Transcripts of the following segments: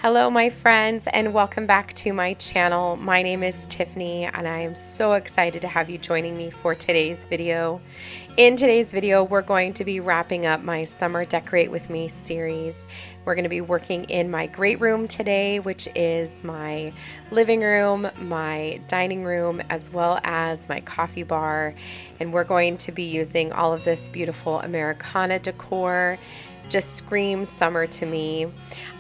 Hello my friends and welcome back to my channel. My name is Tiffany and I am so excited to have you joining me for today's video. In today's video we're going to be wrapping up my Summer Decorate With Me series. We're going to be working in my great room today, which is my living room, my dining room, as well as my coffee bar. And we're going to be using all of this beautiful Americana decor. Just screams summer to me.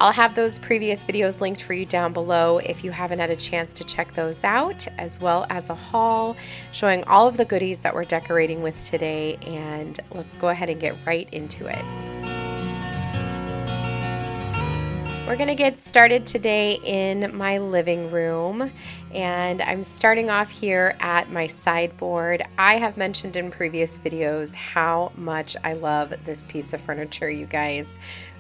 I'll have those previous videos linked for you down below if you haven't had a chance to check those out, as well as a haul showing all of the goodies that we're decorating with today. And let's go ahead and get right into it. We're going to get started today in my living room, and I'm starting off here at my sideboard. I have mentioned in previous videos how much I love this piece of furniture, you guys.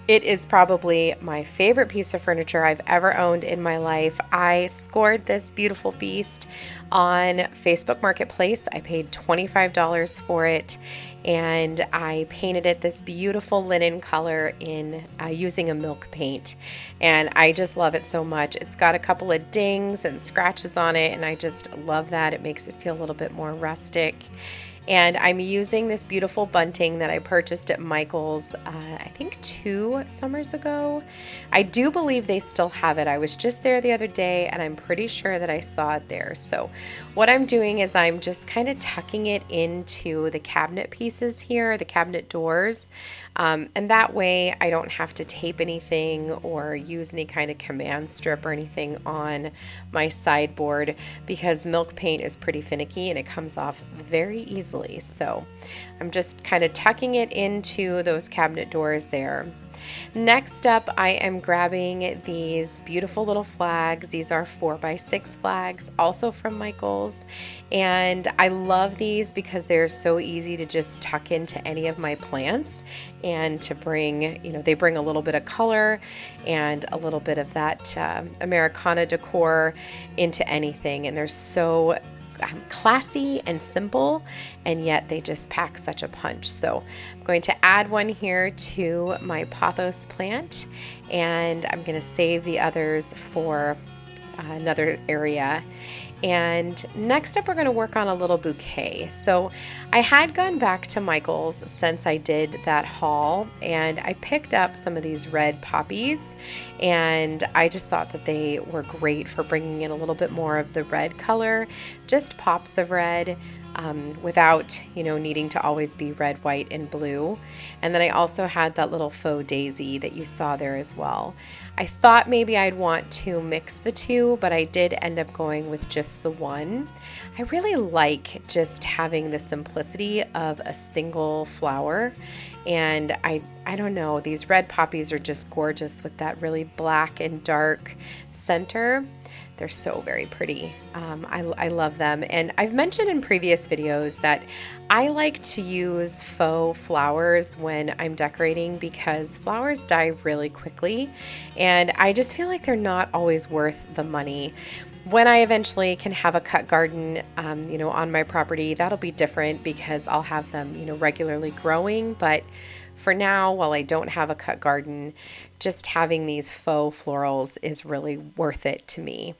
It is probably my favorite piece of furniture I've ever owned in my life. I scored this beautiful beast on Facebook Marketplace. I paid $25 for it. And I painted it this beautiful linen color in using a milk paint, and I just love it so much. It's got a couple of dings and scratches on it, and I just love that. It makes it feel a little bit more rustic. And I'm using this beautiful bunting that I purchased at Michael's, I think 2 summers ago. I do believe they still have it. I was just there the other day and I'm pretty sure that I saw it there. So what I'm doing is I'm just kind of tucking it into the cabinet pieces here, the cabinet doors. And that way I don't have to tape anything or use any kind of command strip or anything on my sideboard, because milk paint is pretty finicky and it comes off very easily. So I'm just kind of tucking it into those cabinet doors there. Next up, I am grabbing these beautiful little flags. These are 4x6 flags, also from Michael's. And I love these because they're so easy to just tuck into any of my plants and to bring, they bring a little bit of color and a little bit of that Americana decor into anything. And they're so classy and simple, and yet they just pack such a punch. So I'm going to add one here to my pothos plant, and I'm going to save the others for another area. And next up, we're going to work on a little bouquet. So I had gone back to Michael's since I did that haul, and I picked up some of these red poppies, and I just thought that they were great for bringing in a little bit more of the red color, just pops of red, without needing to always be red, white, and blue. And then I also had that little faux daisy that you saw there as well. I thought maybe I'd want to mix the two, but I did end up going with just the one. I really like just having the simplicity of a single flower, and I don't know, these red poppies are just gorgeous with that really black and dark center. They're so very pretty. I love them. And I've mentioned in previous videos that I like to use faux flowers when I'm decorating because flowers die really quickly, and I just feel like they're not always worth the money. When I eventually can have a cut garden, on my property, that'll be different because I'll have them, regularly growing. But for now, while I don't have a cut garden, just having these faux florals is really worth it to me.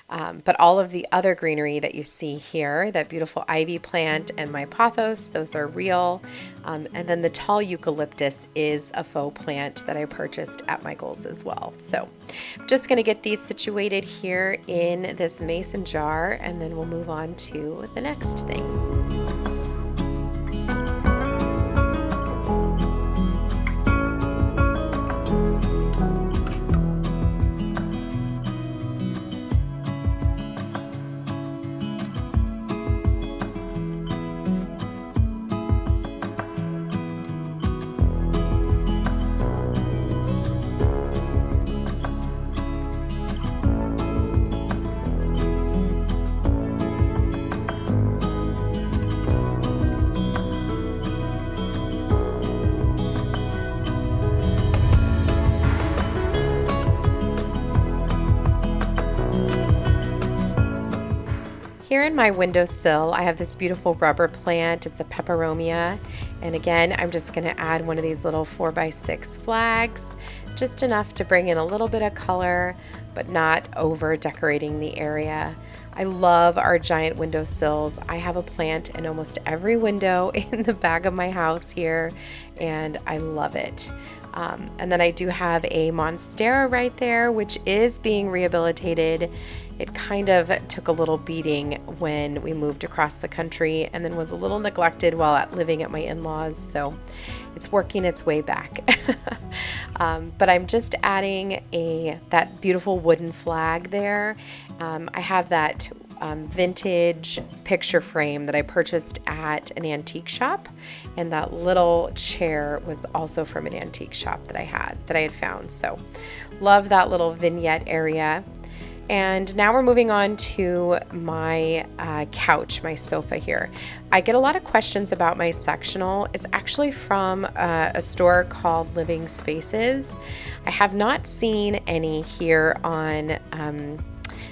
But all of the other greenery that you see here, that beautiful ivy plant and my pothos, those are real. And then the tall eucalyptus is a faux plant that I purchased at Michael's as well. So I'm just going to get these situated here in this mason jar, and then we'll move on to the next thing. Here in my windowsill, I have this beautiful rubber plant. It's a peperomia. And again, I'm just going to add one of these little 4x6 flags just enough to bring in a little bit of color, but not over decorating the area. I love our giant windowsills. I have a plant in almost every window in the back of my house here, and I love it. And then I do have a monstera right there, which is being rehabilitated. It kind of took a little beating when we moved across the country and then was a little neglected while living at my in-laws, so it's working its way back. But I'm just adding that beautiful wooden flag there. I have that vintage picture frame that I purchased at an antique shop, and that little chair was also from an antique shop that I had found. So love that little vignette area. And now we're moving on to my couch, my sofa here. I get a lot of questions about my sectional. It's actually from a store called Living Spaces. I have not seen any here on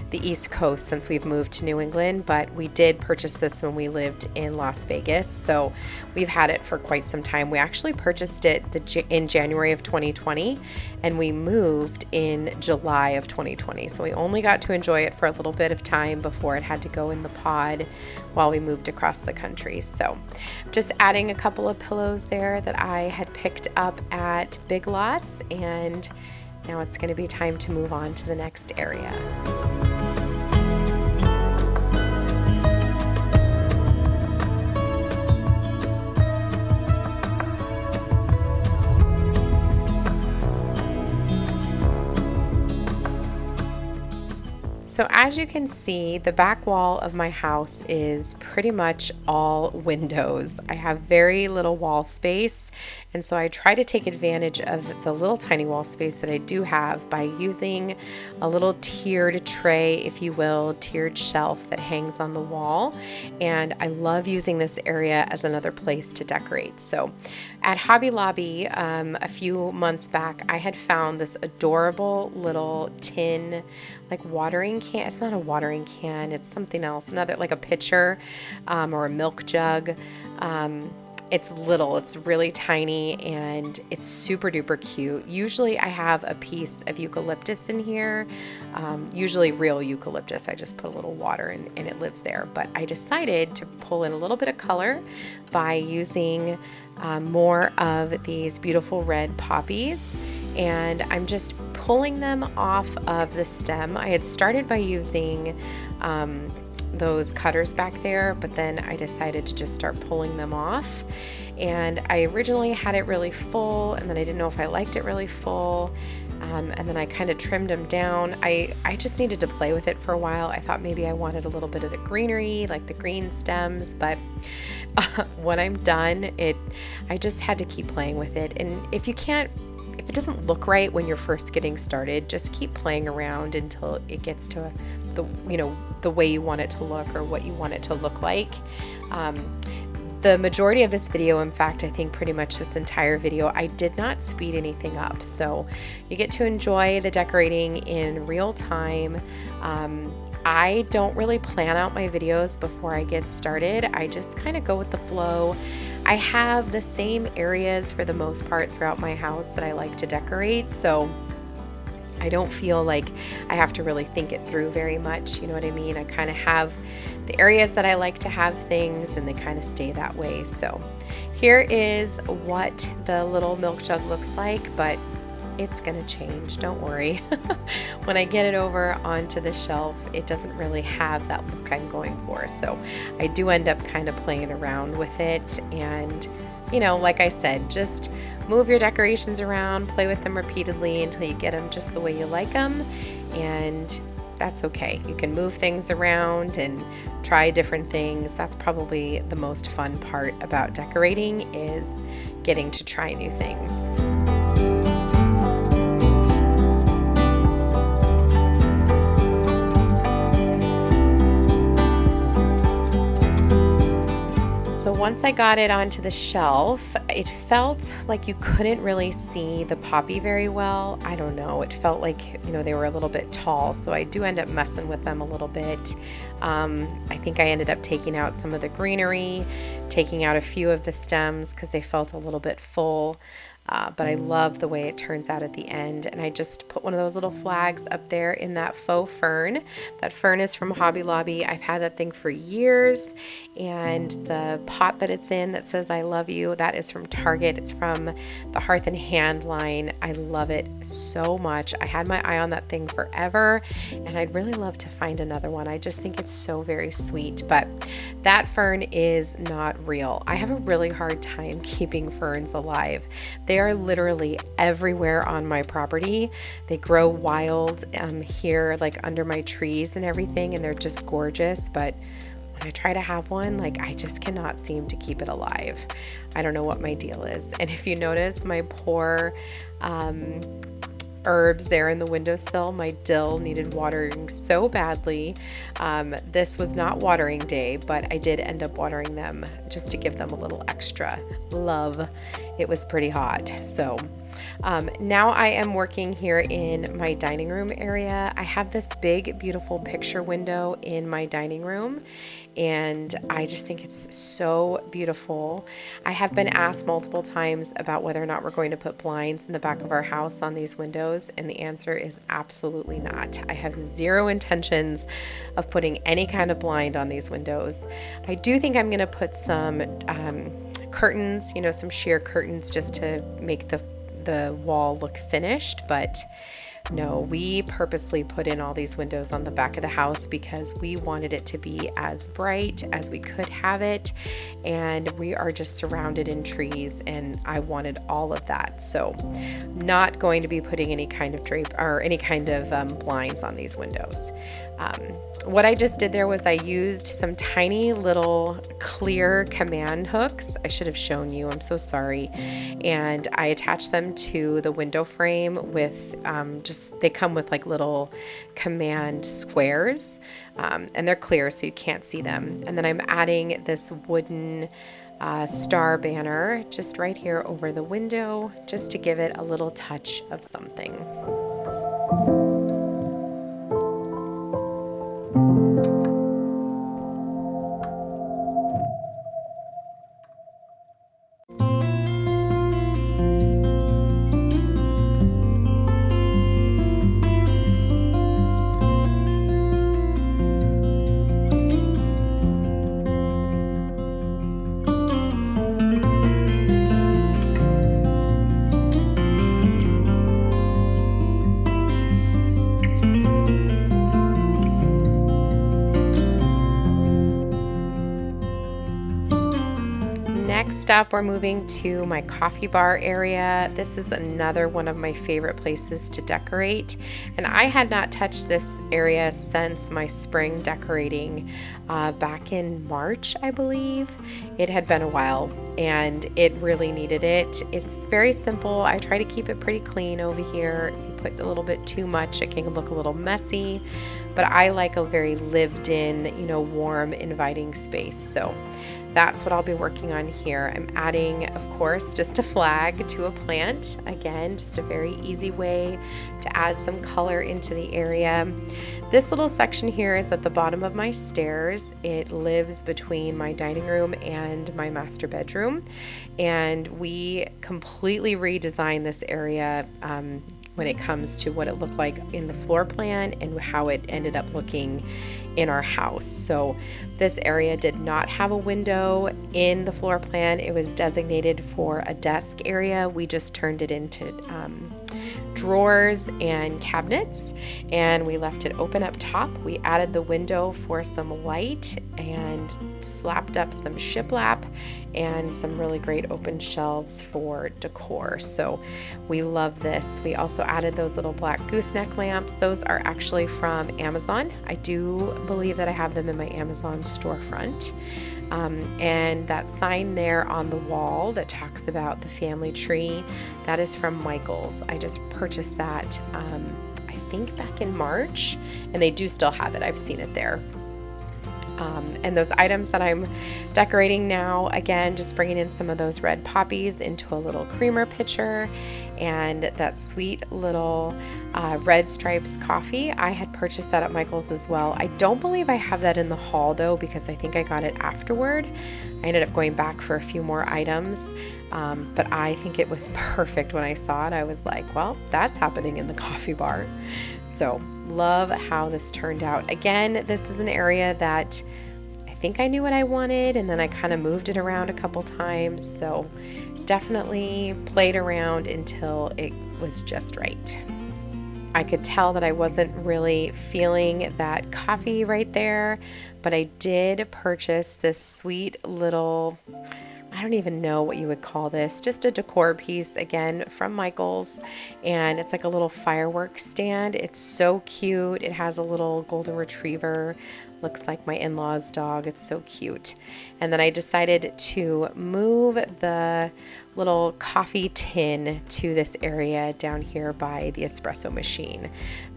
the East Coast since we've moved to New England, but we did purchase this when we lived in Las Vegas, so we've had it for quite some time. We actually purchased it in January of 2020, and we moved in July of 2020, so we only got to enjoy it for a little bit of time before it had to go in the pod while we moved across the country. So just adding a couple of pillows there that I had picked up at Big Lots, and now it's going to be time to move on to the next area. So as you can see, the back wall of my house is pretty much all windows. I have very little wall space, and so I try to take advantage of the little tiny wall space that I do have by using a little tiered tray, if you will, tiered shelf that hangs on the wall. And I love using this area as another place to decorate. So at Hobby Lobby a few months back, I had found this adorable little tin like watering can. It's not a watering can, it's something else, another like a pitcher or a milk jug. It's little, it's really tiny, and it's super duper cute. Usually I have a piece of eucalyptus in here, usually real eucalyptus. I just put a little water and it lives there. But I decided to pull in a little bit of color by using more of these beautiful red poppies, and I'm just pulling them off of the stem. I had started by using those cutters back there, but then I decided to just start pulling them off. And I originally had it really full, and then I didn't know if I liked it really full, and then I kind of trimmed them down. I just needed to play with it for a while. I thought maybe I wanted a little bit of the greenery, like the green stems, but when I'm done, I just had to keep playing with it. And if it doesn't look right when you're first getting started, just keep playing around until it gets to the way you want it to look or what you want it to look like. The majority of this video, in fact, I think pretty much this entire video, I did not speed anything up. So you get to enjoy the decorating in real time. I don't really plan out my videos before I get started. I just kind of go with the flow. I have the same areas for the most part throughout my house that I like to decorate, so I don't feel like I have to really think it through very much, you know what I mean? I kind of have the areas that I like to have things, and they kind of stay that way. So here is what the little milk jug looks like, but it's gonna change, don't worry. When I get it over onto the shelf, it doesn't really have that look I'm going for. So I do end up kind of playing around with it, and like I said, just move your decorations around, play with them repeatedly until you get them just the way you like them, and that's okay. You can move things around and try different things. That's probably the most fun part about decorating, is getting to try new things. So once I got it onto the shelf, it felt like you couldn't really see the poppy very well. I don't know. It felt like, they were a little bit tall, so I do end up messing with them a little bit. I think I ended up taking out some of the greenery, taking out a few of the stems because they felt a little bit full. But I love the way it turns out at the end. And I just put one of those little flags up there in that faux fern. That fern is from Hobby Lobby. I've had that thing for years. And the pot that it's in that says I love you, that is from Target. It's from the Hearth and Hand line. I love it so much. I had my eye on that thing forever, and I'd really love to find another one. I just think it's so very sweet. But that fern is not real. I have a really hard time keeping ferns alive. They are literally everywhere on my property. They grow wild here, like under my trees and everything, and they're just gorgeous. But when I try to have one, like, I just cannot seem to keep it alive. I don't know what my deal is. And if you notice, my poor herbs there in the windowsill, my dill needed watering so badly. This was not watering day, but I did end up watering them just to give them a little extra love. It was pretty hot. So now I am working here in my dining room area. I have this big, beautiful picture window in my dining room, and I just think it's so beautiful. I have been asked multiple times about whether or not we're going to put blinds in the back of our house on these windows, and the answer is absolutely not. I have zero intentions of putting any kind of blind on these windows. I do think I'm going to put some curtains, you know, some sheer curtains just to make the wall look finished, but no, we purposely put in all these windows on the back of the house because we wanted it to be as bright as we could have it, and we are just surrounded in trees, and I wanted all of that. So not going to be putting any kind of drape or any kind of blinds on these windows. What I just did there was I used some tiny little clear command hooks. I should have shown you, I'm so sorry. And I attached them to the window frame with they come with like little command squares, and they're clear so you can't see them. And then I'm adding this wooden star banner just right here over the window, just to give it a little touch of something. Next up, we're moving to my coffee bar area. This is another one of my favorite places to decorate, and I had not touched this area since my spring decorating back in March, I believe. It had been a while, and it really needed it. It's very simple. I try to keep it pretty clean over here. If you put a little bit too much, it can look a little messy, but I like a very lived in, you know, warm, inviting space. So that's what I'll be working on here. I'm adding, of course, just a flag to a plant. Again, just a very easy way to add some color into the area. This little section here is at the bottom of my stairs. It lives between my dining room and my master bedroom. And we completely redesigned this area when it comes to what it looked like in the floor plan and how it ended up looking in our house. So this area did not have a window in the floor plan. It was designated for a desk area. We just turned it into drawers and cabinets, and we left it open up top. We added the window for some light and slapped up some shiplap and some really great open shelves for decor. So we love this. We also added those little black gooseneck lamps. Those are actually from Amazon. I do believe that I have them in my Amazon storefront. And that sign there on the wall that talks about the family tree, that is from Michael's. I just purchased that, I think back in March, and they do still have it. I've seen it there. And those items that I'm decorating now, again, just bringing in some of those red poppies into a little creamer pitcher, and that sweet little red stripes coffee. I had purchased that at Michael's as well. I don't believe I have that in the haul though, because I think I got it afterward. I ended up going back for a few more items, but I think it was perfect when I saw it. I was like, well, that's happening in the coffee bar. So love how this turned out. Again, this is an area that I think I knew what I wanted, and then I kind of moved it around a couple times. So definitely played around until it was just right. I could tell that I wasn't really feeling that coffee right there, but I did purchase this sweet little, I don't even know what you would call this, just a decor piece, again from Michael's, and it's like a little fireworks stand. It's so cute. It has a little golden retriever, looks like my in-laws' dog. It's so cute. And then I decided to move the little coffee tin to this area down here by the espresso machine.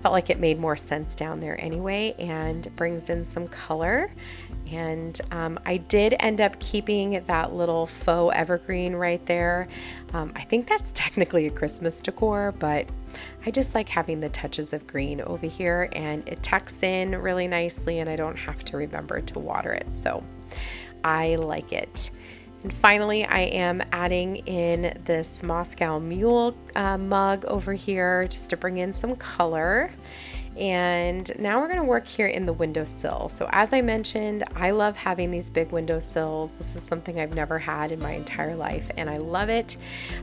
Felt like it made more sense down there anyway, and brings in some color. And I did end up keeping that little faux evergreen right there. I think that's technically a Christmas decor, but I just like having the touches of green over here, and it tucks in really nicely and I don't have to remember to water it. So I like it. And finally, I am adding in this Moscow Mule mug over here just to bring in some color. And now we're going to work here in the windowsill. So as I mentioned, I love having these big windowsills. This is something I've never had in my entire life, and I love it.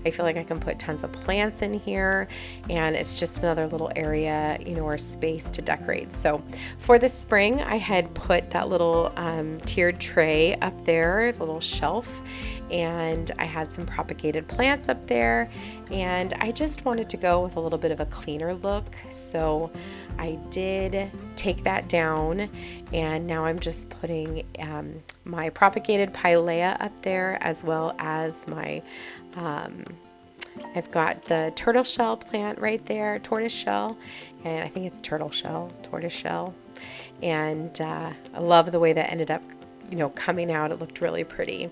I feel like I can put tons of plants in here, and it's just another little area, you know, or space to decorate. So for the spring, I had put that little tiered tray up there, the little shelf, and I had some propagated plants up there, and I just wanted to go with a little bit of a cleaner look. So I did take that down, and now I'm just putting my propagated pilea up there, as well as my I've got the turtle shell plant right there, tortoise shell, and I think it's turtle shell, tortoise shell, and I love the way that ended up, you know, coming out. It looked really pretty.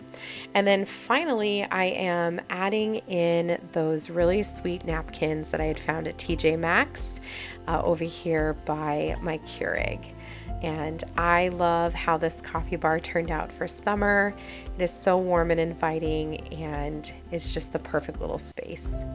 And then finally, I am adding in those really sweet napkins that I had found at TJ Maxx over here by my Keurig. And I love how this coffee bar turned out for summer. It is so warm and inviting, and it's just the perfect little space.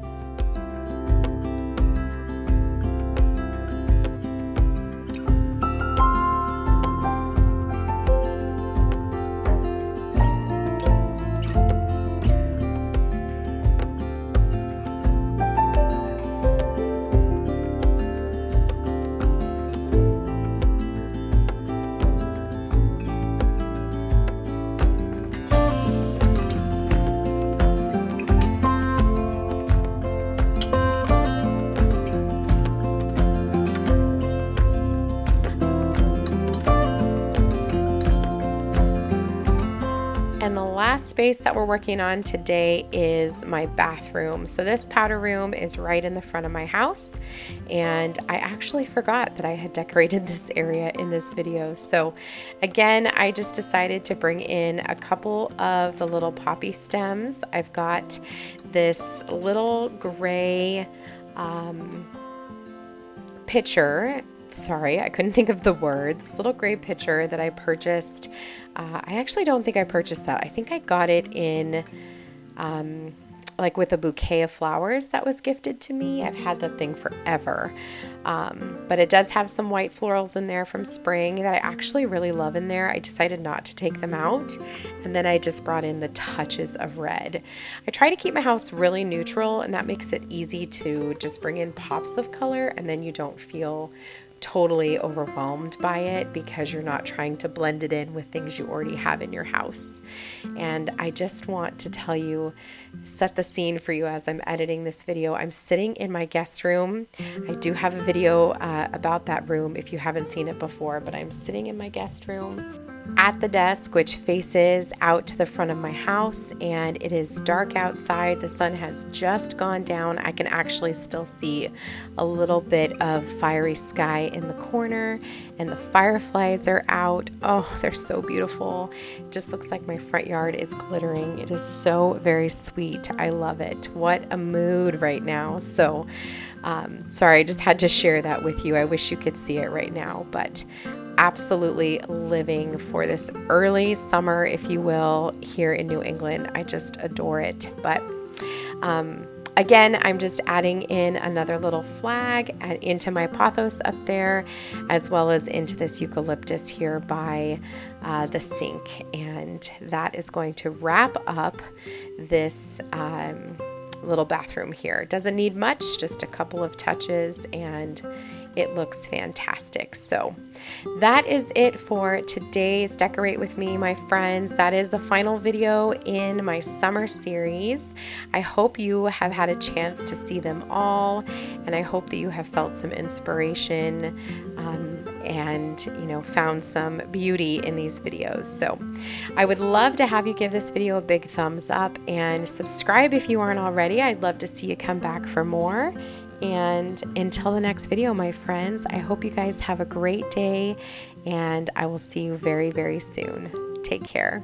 And the last space that we're working on today is my bathroom. So this powder room is right in the front of my house, and I actually forgot that I had decorated this area in this video. So again, I just decided to bring in a couple of the little poppy stems. I've got this little gray pitcher. Sorry, I couldn't think of the word. This little gray pitcher that I purchased. I actually don't think I purchased that. I think I got it in like with a bouquet of flowers that was gifted to me. I've had the thing forever. But it does have some white florals in there from spring that I actually really love in there. I decided not to take them out. And then I just brought in the touches of red. I try to keep my house really neutral, and that makes it easy to just bring in pops of color, and then you don't feel totally overwhelmed by it because you're not trying to blend it in with things you already have in your house. And I just want to tell you, set the scene for you as I'm editing this video. I'm sitting in my guest room. I do have a video about that room if you haven't seen it before, but I'm sitting in my guest room. at the desk, which faces out to the front of my house, and it is dark outside. The sun has just gone down. I can actually still see a little bit of fiery sky in the corner, and the fireflies are out. Oh, they're so beautiful. It just looks like my front yard is glittering. It is so very sweet. I love it. What a mood right now. So sorry, I just had to share that with you. I wish you could see it right now, but absolutely living for this early summer, if you will, here in New England. I just adore it. But again, I'm just adding in another little flag into my pothos up there, as well as into this eucalyptus here by the sink. And that is going to wrap up this little bathroom here. It doesn't need much, just a couple of touches, and it looks fantastic. So that is it for today's Decorate With Me, my friends. That is the final video in my summer series. I hope you have had a chance to see them all, and I hope that you have felt some inspiration and found some beauty in these videos. So I would love to have you give this video a big thumbs up and subscribe if you aren't already. I'd love to see you come back for more. And until the next video, my friends, I hope you guys have a great day, and I will see you very, very soon. Take care.